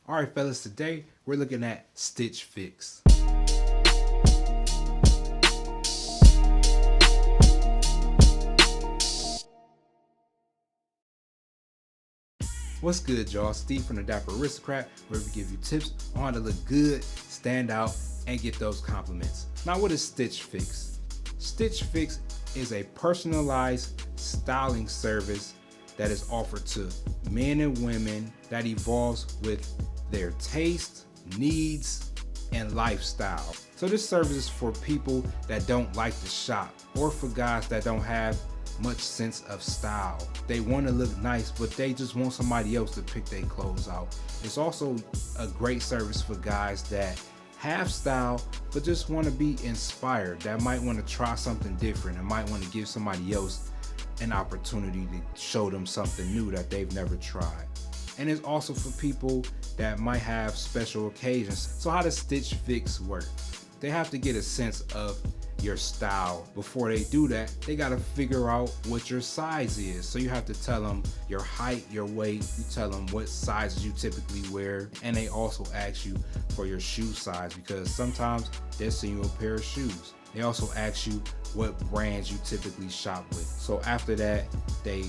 All right, fellas, today we're looking at Stitch Fix. What's good, y'all? Steve from the Dapper Aristocrat, where we give you tips on how to look good, stand out, and get those compliments. Now, what is Stitch Fix? Stitch Fix is a personalized styling service that is offered to men and women that evolves with their taste, needs, and lifestyle. So this service is for people that don't like to shop, or for guys that don't have much sense of style. They want to look nice, but they just want somebody else to pick their clothes out. It's also a great service for guys that have style but just want to be inspired, that might want to try something different and might want to give somebody else an opportunity to show them something new that they've never tried. And it's also for people that might have special occasions. So how does Stitch Fix work? They have to get a sense of your style. Before they do that, they got to figure out what your size is. So you have to tell them your height, your weight, you tell them what sizes you typically wear, and they also ask you for your shoe size, because sometimes they'll send you a pair of shoes. They also ask you what brands you typically shop with. So after that, they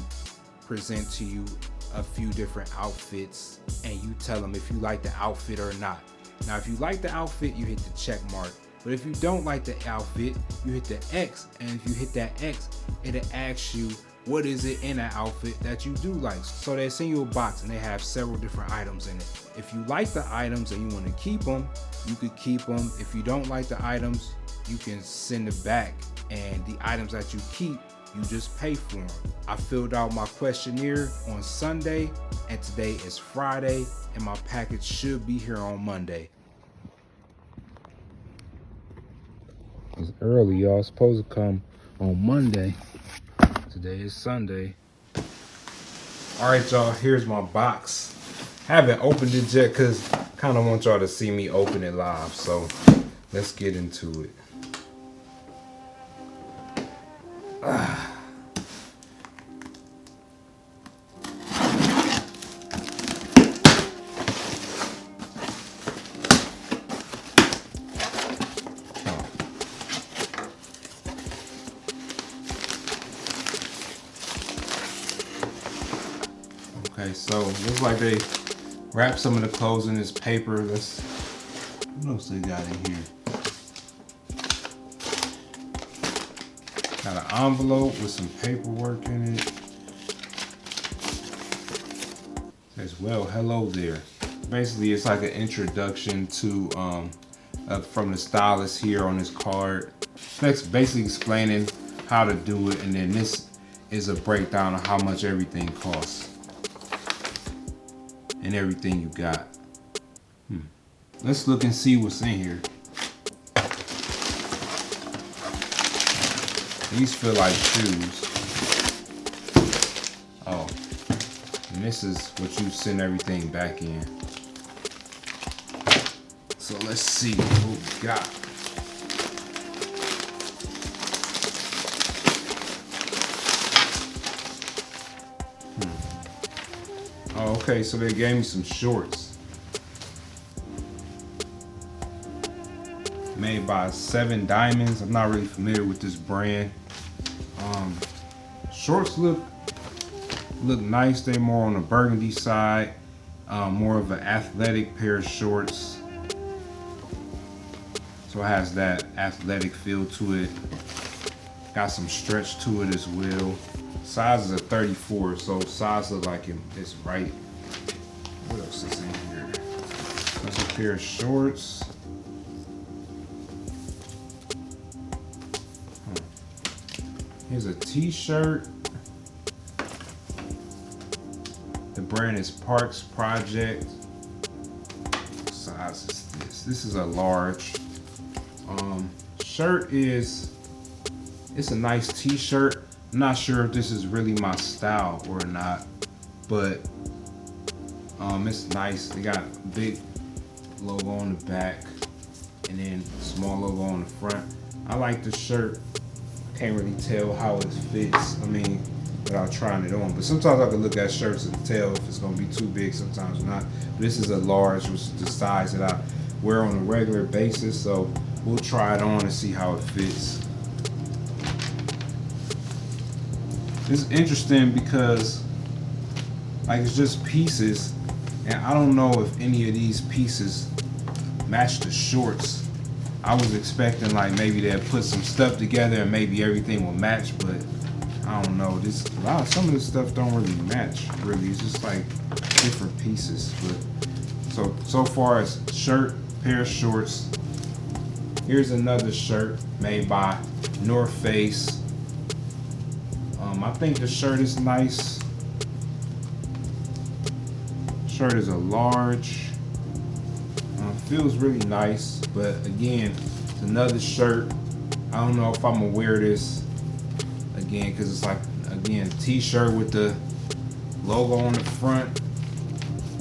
present to you a few different outfits, and you tell them if you like the outfit or not. Now, if you like the outfit, you hit the check mark. But if you don't like the outfit, you hit the X, and if you hit that X, it'll ask you what is it in that outfit that you do like. So they send you a box and they have several different items in it. If you like the items and you want to keep them, you could keep them. If you don't like the items, you can send it back, and the items that you keep, you just pay for them. I filled out my questionnaire on Sunday, and today is Friday, and my package should be here on Monday. It's early, y'all. It's supposed to come on Monday. Today is Sunday. All right, y'all, here's my box. Haven't opened it yet because I kind of want y'all to see me open it live. So let's get into it. Okay, so looks like they wrap some of the clothes in this paper. What else they got in here? Got an envelope with some paperwork in it. Says, well, hello there. Basically, it's like an introduction to from the stylist here on this card. It's basically explaining how to do it, and then this is a breakdown of how much everything costs and everything you got. Let's look and see what's in here. These feel like shoes. Oh, and this is what you send everything back in. So let's see what we got. Oh, okay, so they gave me some shorts. Made by 7 Diamonds. I'm not really familiar with this brand. Shorts look nice. They're more on the burgundy side. More of an athletic pair of shorts. So it has that athletic feel to it. Got some stretch to it as well. Size is a 34, so size looks like it's right. What else is in here? That's a pair of shorts. Here's a t-shirt. The brand is Parks Project. What size is this? This is a large. Shirt it's a nice t-shirt. I'm not sure if this is really my style or not, but it's nice. They got a big logo on the back and then small logo on the front. I like the shirt. Can't really tell how it fits. I mean, without trying it on. But sometimes I can look at shirts and tell if it's gonna be too big, sometimes not. But this is a large, which is the size that I wear on a regular basis, so we'll try it on and see how it fits. It's interesting because like it's just pieces, and I don't know if any of these pieces match the shorts. I was expecting like maybe they'd put some stuff together and maybe everything will match, but I don't know. Some of this stuff don't really match. Really, it's just like different pieces. But so far as shirt, pair of shorts. Here's another shirt made by North Face. I think the shirt is nice. Shirt is a large. Feels really nice, but again, it's another shirt. I don't know if I'm gonna wear this again because it's like, again, t-shirt with the logo on the front,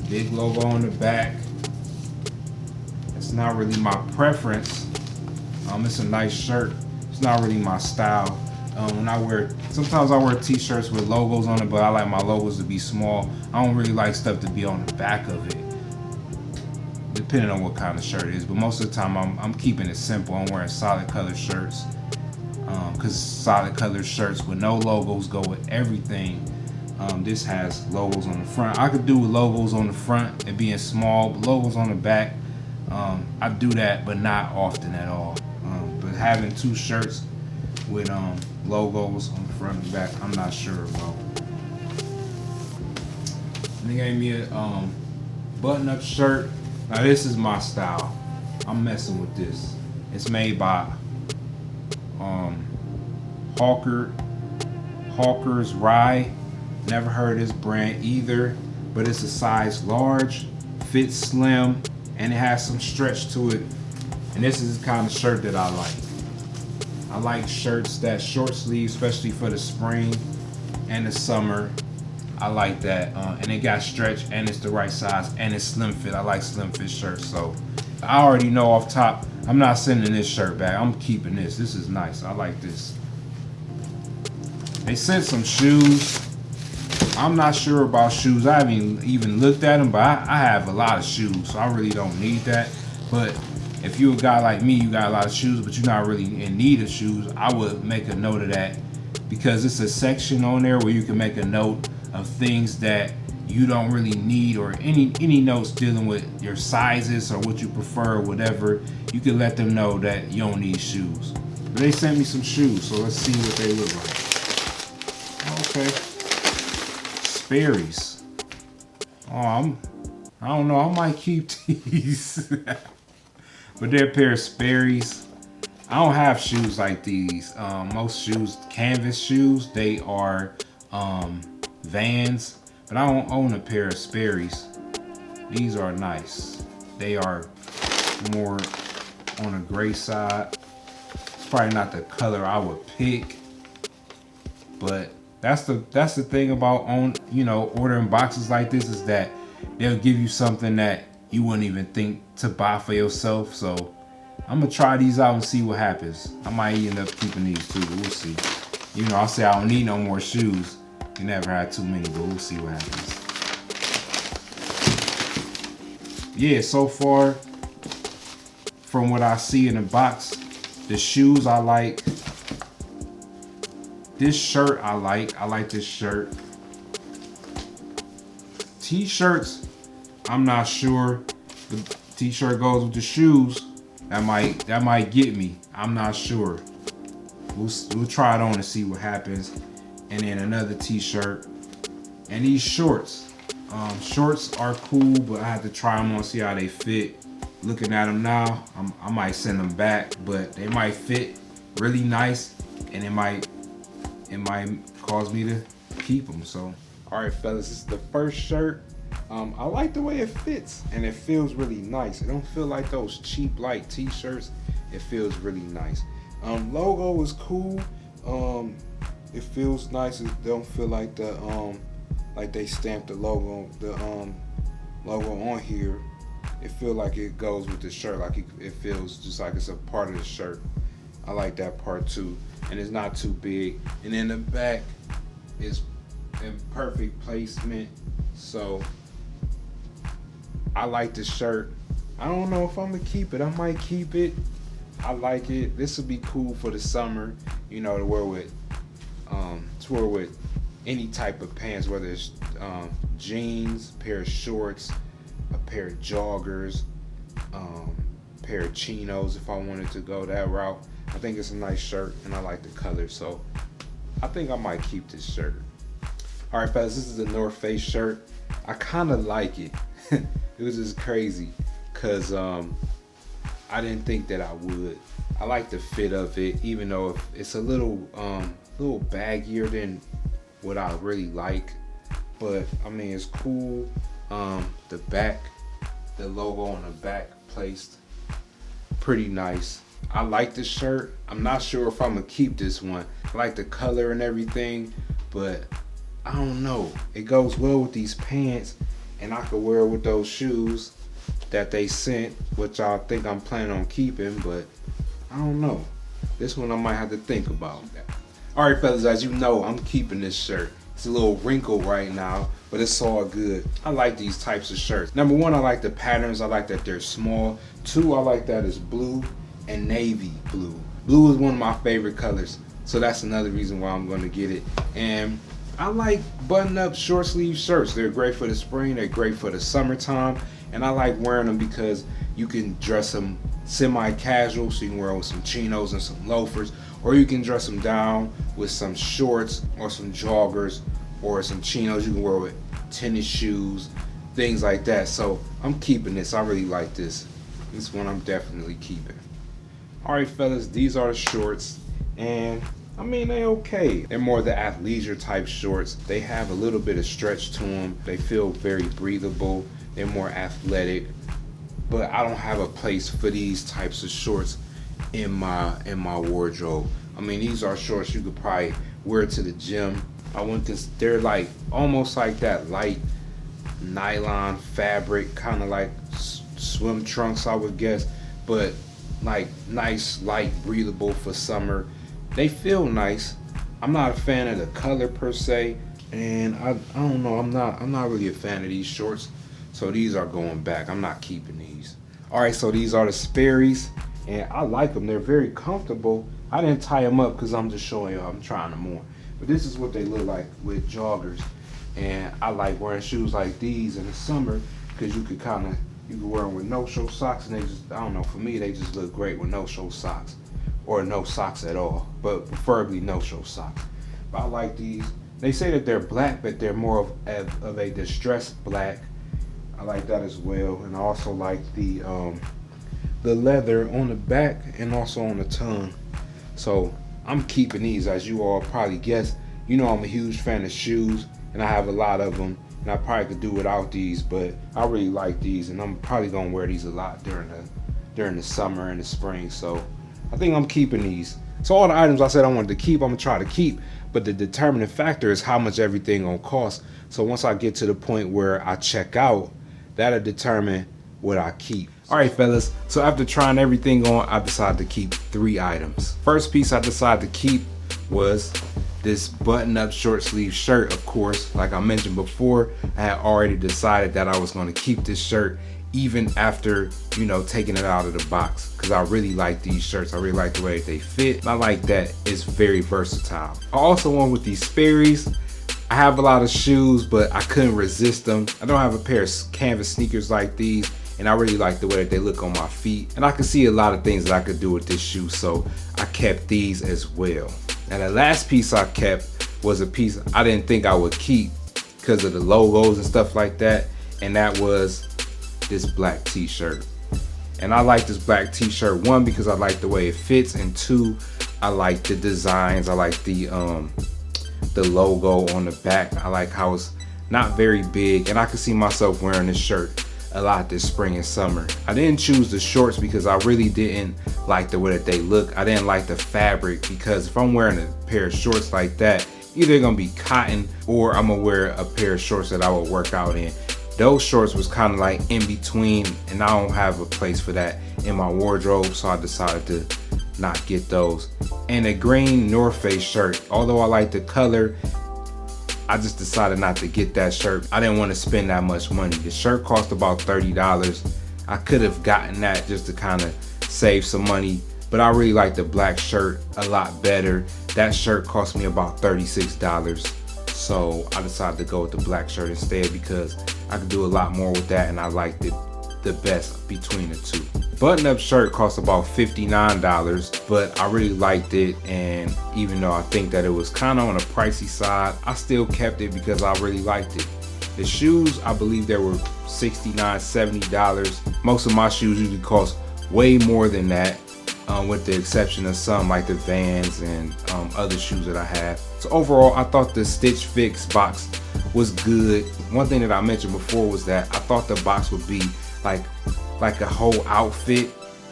big logo on the back. It's not really my preference. It's a nice shirt. It's not really my style. Sometimes I wear t-shirts with logos on it, but I like my logos to be small. I don't really like stuff to be on the back of it, depending on what kind of shirt it is. But most of the time I'm keeping it simple. I'm wearing solid color shirts because solid color shirts with no logos go with everything. This has logos on the front. I could do logos on the front and being small, but logos on the back, I do that, but not often at all. But having two shirts with logos on the front and back, I'm not sure about. They gave me a button-up shirt. Now this is my style. I'm messing with this. It's made by Hawker's Rye. Never heard of this brand either, but it's a size large, fits slim, and it has some stretch to it. And this is the kind of shirt that I like. I like shirts that short sleeve, especially for the spring and the summer. I like that, and it got stretch, and it's the right size, and it's slim fit. I like slim fit shirts, so I already know off top, I'm not sending this shirt back. I'm keeping this. This is nice. I like this. They sent some shoes. I'm not sure about shoes. I haven't even looked at them, but I have a lot of shoes, so I really don't need that. But if you're a guy like me, you got a lot of shoes, but you're not really in need of shoes, I would make a note of that, because it's a section on there where you can make a note of things that you don't really need, or any notes dealing with your sizes or what you prefer or whatever. You can let them know that you don't need shoes. But they sent me some shoes, so let's see what they look like. Okay. Sperry's. Oh, I don't know, I might keep these. But they're a pair of Sperry's. I don't have shoes like these. Most shoes, canvas shoes, they are Vans, but I don't own a pair of Sperry's. These are nice. They are more on a gray side. It's probably not the color I would pick, but that's the thing about ordering boxes like this, is that they'll give you something that you wouldn't even think to buy for yourself. So I'm gonna try these out and see what happens. I might end up keeping these too, but we'll see. I'll say I don't need no more shoes. You never had too many, but we'll see what happens. Yeah, so far, from what I see in the box, the shoes I like. This shirt I like. I like this shirt. T-shirts, I'm not sure. The T-shirt goes with the shoes. That might get me. I'm not sure. We'll try it on and see what happens. And then another T-shirt, and these shorts. Shorts are cool, but I have to try them on, see how they fit. Looking at them now, I might send them back, but they might fit really nice, and it might cause me to keep them. So, all right, fellas, this is the first shirt. I like the way it fits, and it feels really nice. It don't feel like those cheap light T-shirts. It feels really nice. Logo is cool. It feels nice. It don't feel like like they stamped the logo on here. It feels like it goes with the shirt. Like it feels just like it's a part of the shirt. I like that part too, and it's not too big. And then the back is in perfect placement. So I like the shirt. I don't know if I'm gonna keep it. I might keep it. I like it. This would be cool for the summer, you know, to wear with any type of pants, whether it's jeans, pair of shorts, a pair of joggers, pair of chinos if I wanted to go that route. I think it's a nice shirt and I like the color, so I think I might keep this shirt. All right, fellas, this is a North Face shirt. I kind of like it. It was just crazy because I didn't think that I would. I like the fit of it, even though it's a little baggier than what I really like. But I mean, it's cool. The back, the logo on the back placed pretty nice. I like the shirt. I'm not sure if I'm gonna keep this one. I like the color and everything, but I don't know. It goes well with these pants, and I could wear it with those shoes that they sent, which I think I'm planning on keeping, but I don't know. This one I might have to think about. All right, fellas, as you know, I'm keeping this shirt. It's a little wrinkled right now, but it's all good. I like these types of shirts. Number one, I like the patterns. I like that they're small. Two, I like that it's blue and navy blue. Blue is one of my favorite colors, so that's another reason why I'm going to get it. And I like button-up short sleeve shirts. They're great for the spring. They're great for the summertime. And I like wearing them because you can dress them semi-casual, so you can wear them with some chinos and some loafers, or you can dress them down with some shorts or some joggers or some chinos you can wear with tennis shoes, things like that. So I'm keeping this. I really like this. This one I'm definitely keeping. All right, fellas, these are the shorts, and I mean, they okay. They're more the athleisure type shorts. They have a little bit of stretch to them. They feel very breathable. They're more athletic, but I don't have a place for these types of shorts in my wardrobe. I mean, these are shorts you could probably wear to the gym. They're like almost like that light nylon fabric, kind of like swim trunks, I would guess, but like nice, light, breathable for summer. They feel nice. I'm not a fan of the color per se, and I don't know. I'm not really a fan of these shorts. So these are going back. I'm not keeping these. All right, so these are the Sperry's, and I like them. They're very comfortable. I didn't tie them up because I'm just showing you I'm trying them on. But this is what they look like with joggers. And I like wearing shoes like these in the summer because you could wear them with no-show socks, and they just, I don't know, for me, they just look great with no-show socks or no socks at all, but preferably no-show socks. But I like these. They say that they're black, but they're more of a distressed black. I like that as well, and I also like the leather on the back and also on the tongue. So I'm keeping these, as you all probably guessed. You know I'm a huge fan of shoes, and I have a lot of them, and I probably could do without these, but I really like these, and I'm probably gonna wear these a lot during the summer and the spring. So I think I'm keeping these. So all the items I said I wanted to keep, I'm gonna try to keep, but the determining factor is how much everything gonna cost. So once I get to the point where I check out, that'll determine what I keep. All right, fellas, so after trying everything on, I decided to keep 3 items. First piece I decided to keep was this button-up short sleeve shirt. Of course, like I mentioned before, I had already decided that I was going to keep this shirt even after, you know, taking it out of the box, because I really like these shirts. I really like the way they fit, and I like that it's very versatile. I also went with these Sperry's. I have a lot of shoes, but I couldn't resist them. I don't have a pair of canvas sneakers like these, and I really like the way that they look on my feet. And I could see a lot of things that I could do with this shoe, so I kept these as well. And the last piece I kept was a piece I didn't think I would keep because of the logos and stuff like that, and that was this black t-shirt. And I like this black t-shirt, one, because I like the way it fits, and two, I like the designs. I like the logo on the back. I like how it's not very big, and I can see myself wearing this shirt a lot this spring and summer. I didn't choose the shorts because I really didn't like the way that they look. I didn't like the fabric, because if I'm wearing a pair of shorts like that, either they're gonna be cotton or I'm gonna wear a pair of shorts that I would work out in. Those shorts was kind of like in between, and I don't have a place for that in my wardrobe, so I decided to not get those. And a green North Face shirt, although I like the color, I just decided not to get that shirt. I didn't want to spend that much money. The shirt cost about $30. I could have gotten that just to kind of save some money, but I really like the black shirt a lot better. That shirt cost me about $36. So I decided to go with the black shirt instead because I could do a lot more with that, and I liked it the best between the two. Button-up shirt cost about $59, but I really liked it, and even though I think that it was kind of on the pricey side, I still kept it because I really liked it. The shoes, I believe they were $69, $70. Most of my shoes usually cost way more than that, with the exception of some like the Vans and other shoes that I have. So overall, I thought the Stitch Fix box was good. One thing that I mentioned before was that I thought the box would be like a whole outfit,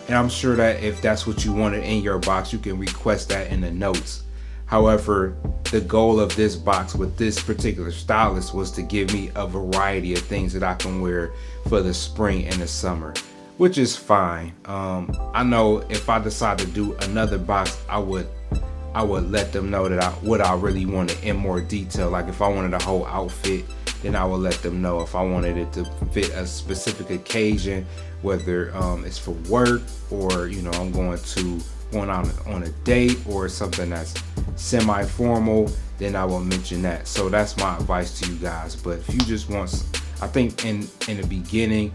and I'm sure that if that's what you wanted in your box, you can request that in the notes. However, the goal of this box with this particular stylist was to give me a variety of things that I can wear for the spring and the summer, which is fine. I know if I decide to do another box, I would let them know that what I really wanted in more detail. Like if I wanted a whole outfit, then I would let them know. If I wanted it to fit a specific occasion, whether it's for work or I'm going out on a date or something that's semi-formal, then I will mention that. So that's my advice to you guys. But if you just want, I think in the beginning,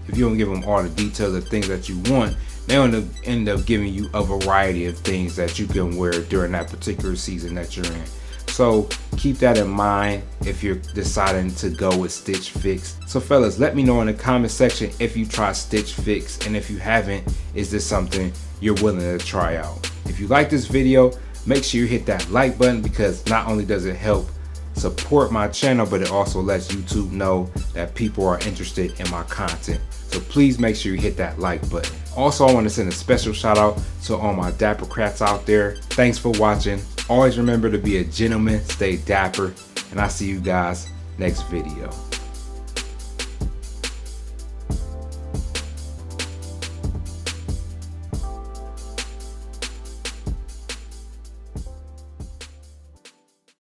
if you don't give them all the details of things that you want, they'll end up giving you a variety of things that you can wear during that particular season that you're in. So keep that in mind if you're deciding to go with Stitch Fix. So fellas, let me know in the comment section if you try Stitch Fix, and if you haven't, is this something you're willing to try out? If you like this video, make sure you hit that like button, because not only does it help support my channel, but it also lets YouTube know that people are interested in my content. So please make sure you hit that like button. Also, I want to send a special shout out to all my Dappercrats out there. Thanks for watching. Always remember to be a gentleman, stay dapper, and I'll see you guys next video.